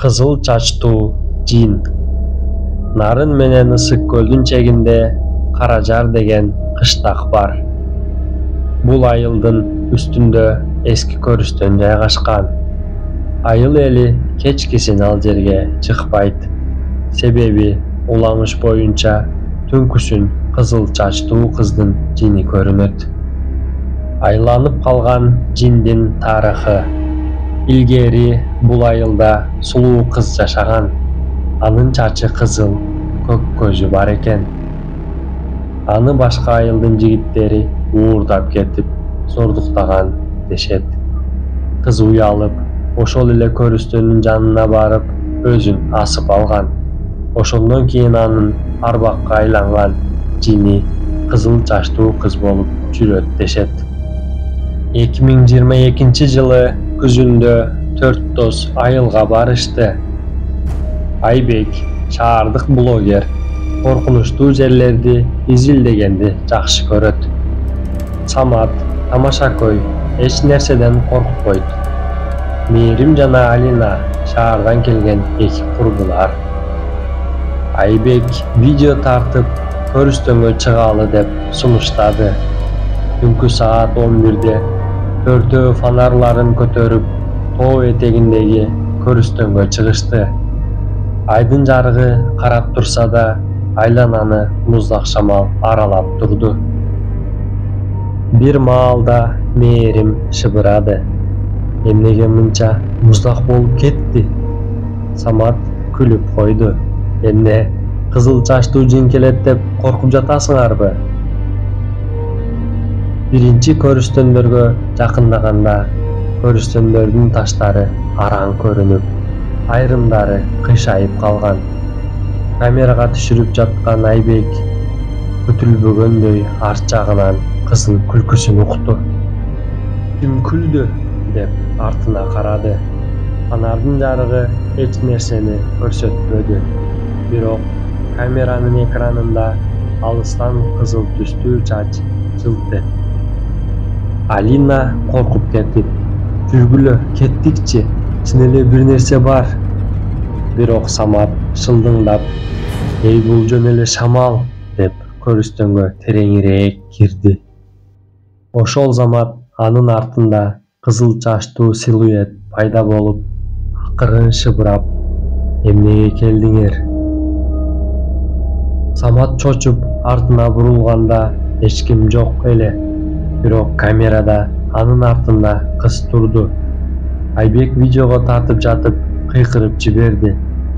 Кызыл чачтуу жин. Нарын менен Ысык көлдүн чегинде Каражар деген кыштак бар. Бул айылдын үстүндө эски көрүстөн жайгашкан. Айыл эли кечкисин ал жерге чыкпайт. Себеби уламыш боюнча түнкүсүн кызыл чачтуу кыздын жини көрүнөт. Айланып калган жиндин тарыхы. Илгери бул айылда сулуу кыз жашаган. Анын чачы кызыл, көк көзү бар экен. Аны башка айылдын жигиттери уурдап кетип, зордуктаган дешет. Кыз уялып, ошол эле көрүстөнүн жанына барып, өзүн асып алган. Ошондон кийин анын арбакка айланган жини кызыл чачтуу кыз болуп жүрөт дешет. 2022 жылы күзүндө 4 дос айылга барышты. Айбек, шаардык блогер, коркунучтуу жерлерди изилдегенди жакшы көрөт. Самат, тамашакөй, эч нерседен коркпойт. Мээрим жана Алина шаардан келген эки курбулар. Айбек видео тартып, көрүстөнгө чыгалы деп сунуштады. Түнкү саат 11-де төртөө фонарларын көтөрүп, тоо этегиндеги көрүстөнгө чыгышты. Айдын жарыгы карап турса да, айлананы муздак шамал аралап турду. Бир маалда Мээрим шыбырады. Эмнеге мынча муздак болуп кетти? Самат күлүп койду. Эмне, кызыл чачтуу жин келет деп коркуп жатасыңарбы? Биринчи көрүстөндөргө жакындаганда көрүстөндөрдүн таштары араң көрүнүп, айрымдары кыйшайып калган. Камерага түшүрүп жаткан Айбек күтүлбөгөндөй арт жагынан кыздын күлкүсүн укту. Ким күлдү деп артына карады. Фонардын жарыгы эч нерсени көрсөтпөдү. Бирок камеранын экранында алыстан кызыл түстүү чач жылт этти. Алина коркуп кетип, жүргүлө кеттикчи, чын эле бир нерсе бар. Бирок Самат шылдыңдап, эй бул жөн эле шамал деп көрүстөнгө тереңирээк кирди. Ошол замат анын артында кызыл чачтуу силуэт пайда болуп, акырын шыбырап, эмнеге келдиңер? Самат чочуп артына бурулганда эч ким жок эле. Бирок камерада анын артында кыз турду. Айбек видеого тартып жатып кыйкырып жиберди.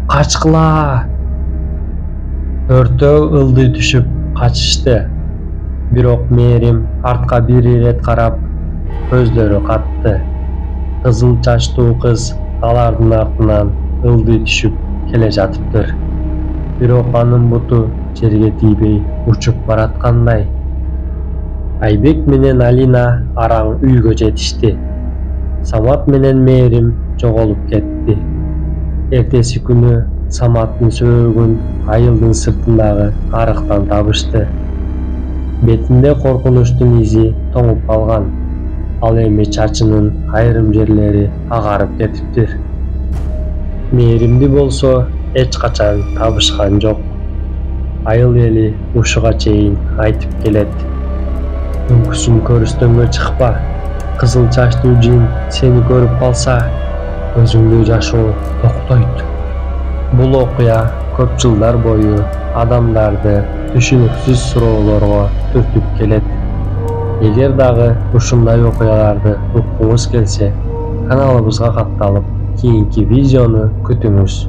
Качкыла! Төртөө ылдый түшүп качышты. Бирок Мээрим артка бир ирет карап, көздөрү катты. Кызыл чачтуу кыз алардын артынан ылдый түшүп келе жатыптыр. Бирок анын буту жерге тийбей учуп бараткандай. Айбек менен Алина араң үйгө жетишти. Самат менен Мээрим жоголуп кетти. Эртеси күнү Саматтын сөөгүн айылдын сыртындагы арыктан табышты. Бетинде коркунучтун изи тоңуп калган. Ал эми чачынын айрым жерлери агарып кетиптир. Мээримди болсо эч качан табышкан жок. Айыл эли ушуга чейин айтып келет. Түнкүсүн көрүстөнгө чыкпа. Кызыл чачтуу жин сени көрүп калса, өзүңдү жашоо токтойт. Бул окуя көп жылдар бою адамдарды түшүнүксүз суроолорго түртүп келет. Эгер дагы ушундай окуяларды уккуңуз келсе, каналыбызга катталып, кийинки видеону күтүңүз.